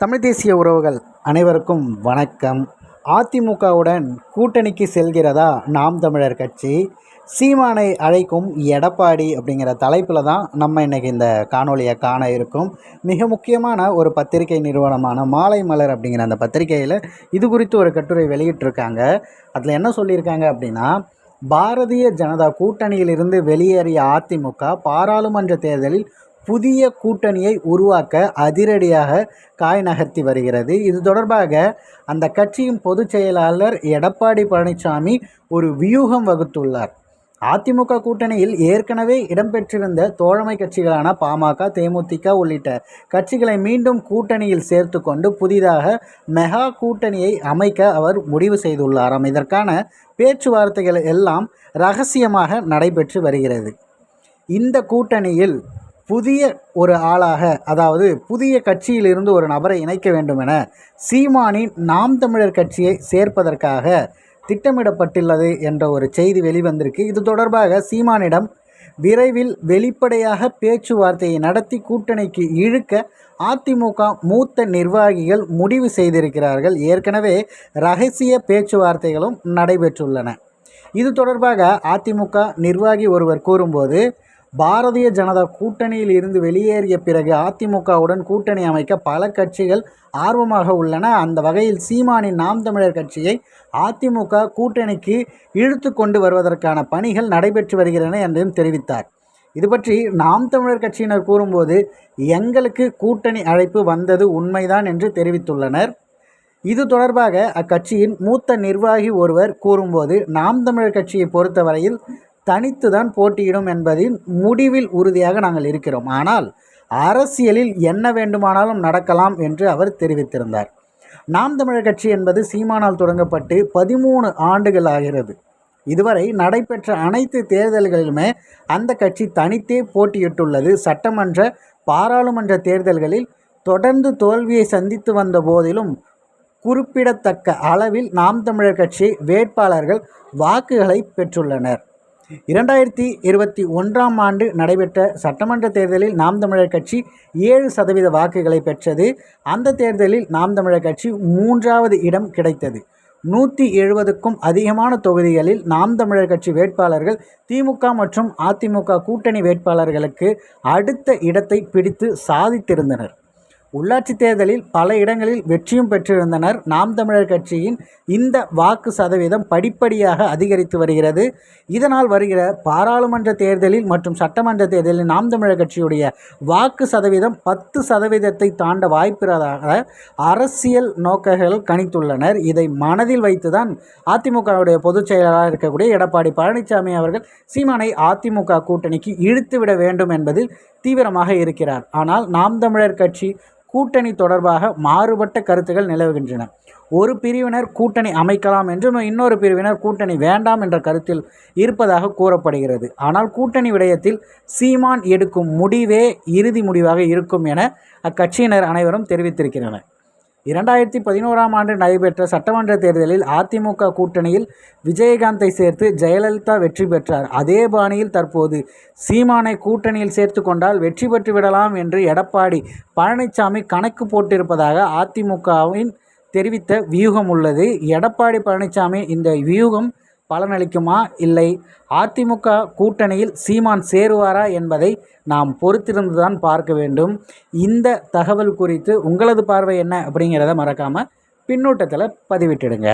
தமிழ் தேசிய உறவுகள் அனைவருக்கும் வணக்கம். அதிமுகவுடன் கூட்டணிக்கு செல்கிறதா நாம் தமிழர் கட்சி? சீமானை அழைக்கும் எடப்பாடி அப்படிங்கிற தலைப்பில் தான் நம்ம இன்றைக்கி இந்த காணொலியை காண இருக்கும். மிக முக்கியமான ஒரு பத்திரிகை நிறுவனமான மாலை மலர் அப்படிங்கிற அந்த பத்திரிகையில் இது குறித்து ஒரு கட்டுரை வெளியிட்டிருக்காங்க. அதில் என்ன சொல்லியிருக்காங்க அப்படின்னா, பாரதிய ஜனதா கூட்டணியிலிருந்து வெளியேறிய அதிமுக பாராளுமன்ற தேர்தலில் புதிய கூட்டணியை உருவாக்க அதிரடியாக காய் நகர்த்தி வருகிறது. இது தொடர்பாக அந்த கட்சியின் பொதுச் செயலாளர் எடப்பாடி பழனிசாமி ஒரு வியூகம் வகுத்துள்ளார். அதிமுக கூட்டணியில் ஏற்கனவே இடம்பெற்றிருந்த தோழமை கட்சிகளான பாமக, தேமுதிக உள்ளிட்ட கட்சிகளை மீண்டும் கூட்டணியில் சேர்த்து கொண்டு புதிதாக மெகா கூட்டணியை அமைக்க அவர் முடிவு செய்துள்ளாராம். இதற்கான பேச்சுவார்த்தைகள் எல்லாம் இரகசியமாக நடைபெற்று வருகிறது. இந்த கூட்டணியில் புதிய ஒரு ஆளாக, அதாவது புதிய கட்சியிலிருந்து ஒரு நபரை இணைக்க வேண்டும் என சீமானின் நாம் தமிழர் கட்சியை சேர்ப்பதற்காக திட்டமிடப்பட்டுள்ளது என்ற ஒரு செய்தி வெளிவந்திருக்கு. இது தொடர்பாக சீமானிடம் விரைவில் வெளிப்படையாக பேச்சுவார்த்தையை நடத்தி கூட்டணிக்கு இழுக்க அதிமுக மூத்த நிர்வாகிகள் முடிவு செய்திருக்கிறார்கள். ஏற்கனவே இரகசிய பேச்சுவார்த்தைகளும் நடைபெற்றுள்ளன. இது தொடர்பாக அதிமுக நிர்வாகி ஒருவர் கூறும்போது, பாரதிய ஜனதா கூட்டணியில் இருந்து வெளியேறிய பிறகு அதிமுகவுடன் கூட்டணி அமைக்க பல கட்சிகள் ஆர்வமாக உள்ளன. அந்த வகையில் சீமானின் நாம் தமிழர் கட்சியை அதிமுக கூட்டணிக்கு இழுத்து கொண்டு வருவதற்கான பணிகள் நடைபெற்று வருகின்றன என்றும் தெரிவித்தார். இது பற்றி நாம் தமிழர் கட்சியினர் கூறும்போது, எங்களுக்கு கூட்டணி அழைப்பு வந்தது உண்மைதான் என்று தெரிவித்துள்ளனர். இது தொடர்பாக அக்கட்சியின் மூத்த நிர்வாகி ஒருவர் கூறும்போது, நாம் தமிழர் கட்சியை பொறுத்தவரையில் தனித்து தான் போட்டியிடும் என்பதில் முடிவில் உறுதியாக நாங்கள் இருக்கிறோம். ஆனால் அரசியலில் என்ன வேண்டுமானாலும் நடக்கலாம் என்று அவர் தெரிவித்திருந்தார். நாம் தமிழர் கட்சி என்பது சீமானால் தொடங்கப்பட்டு 13 ஆண்டுகள் ஆகிறது. இதுவரை நடைபெற்ற அனைத்து தேர்தல்களிலுமே அந்த கட்சி தனித்தே போட்டியிட்டுள்ளது. சட்டமன்ற, பாராளுமன்ற தேர்தல்களில் தொடர்ந்து தோல்வியை சந்தித்து வந்த போதிலும் குறிப்பிடத்தக்க அளவில் நாம் தமிழர் கட்சி வேட்பாளர்கள் வாக்குகளை பெற்றுள்ளனர். 2021ஆம் ஆண்டு நடைபெற்ற சட்டமன்ற தேர்தலில் நாம் தமிழர் கட்சி 7% வாக்குகளை பெற்றது. அந்த தேர்தலில் நாம் தமிழர் கட்சி 3வது இடம் கிடைத்தது. 170க்கும் அதிகமான தொகுதிகளில் நாம் தமிழர் கட்சி வேட்பாளர்கள் திமுக மற்றும் அதிமுக கூட்டணி வேட்பாளர்களுக்கு அடுத்த இடத்தை பிடித்து சாதித்திருந்தனர். உள்ளாட்சி தேர்தலில் பல இடங்களில் வெற்றியும் பெற்றிருந்தனர். நாம் தமிழர் கட்சியின் இந்த வாக்கு சதவீதம் படிப்படியாக அதிகரித்து வருகிறது. இதனால் வருகிற பாராளுமன்ற தேர்தலில் மற்றும் சட்டமன்ற தேர்தலில் நாம் தமிழர் கட்சியுடைய வாக்கு சதவீதம் 10% தாண்ட வாய்ப்பிருப்பதாக அரசியல் நோக்கர்கள் கணித்துள்ளனர். இதை மனதில் வைத்துதான் அதிமுகவுடைய பொதுச் செயலாளராக இருக்கக்கூடிய எடப்பாடி பழனிசாமி அவர்கள் சீமானை அதிமுக கூட்டணிக்கு இழுத்துவிட வேண்டும் என்பதில் தீவிரமாக இருக்கிறார். ஆனால் நாம் தமிழர் கட்சி கூட்டணி தொடர்பாக மாறுபட்ட கருத்துக்கள் நிலவுகின்றன. ஒரு பிரிவினர் கூட்டணி அமைக்கலாம் என்றும் இன்னொரு பிரிவினர் கூட்டணி வேண்டாம் என்ற கருத்தில் இருப்பதாக கூறப்படுகிறது. ஆனால் கூட்டணி விடயத்தில் சீமான் எடுக்கும் முடிவே இறுதி முடிவாக இருக்கும் என அக்கட்சியினர் அனைவரும் தெரிவித்திருக்கின்றனர். 2011ஆம் ஆண்டு நடைபெற்ற சட்டமன்ற தேர்தலில் அதிமுக கூட்டணியில் விஜயகாந்தை சேர்த்து ஜெயலலிதா வெற்றி பெற்றார். அதே பாணியில் தற்போது சீமானை கூட்டணியில் சேர்த்து கொண்டால் வெற்றி பெற்று விடலாம் என்று எடப்பாடி பழனிசாமி கணக்கு போட்டிருப்பதாக அதிமுகவின் தெரிவித்த வியூகம் உள்ளது. எடப்பாடி பழனிசாமி இந்த வியூகம் பலனளிக்குமா, இல்லை அதிமுக கூட்டணியில் சீமான் சேருவாரா என்பதை நாம் பொறுத்திருந்துதான் பார்க்க வேண்டும். இந்த தகவல் குறித்து உங்களது பார்வை என்ன அப்படிங்கிறத மறக்காமல் பின்னூட்டத்தில் பதிவிட்டுடுங்க.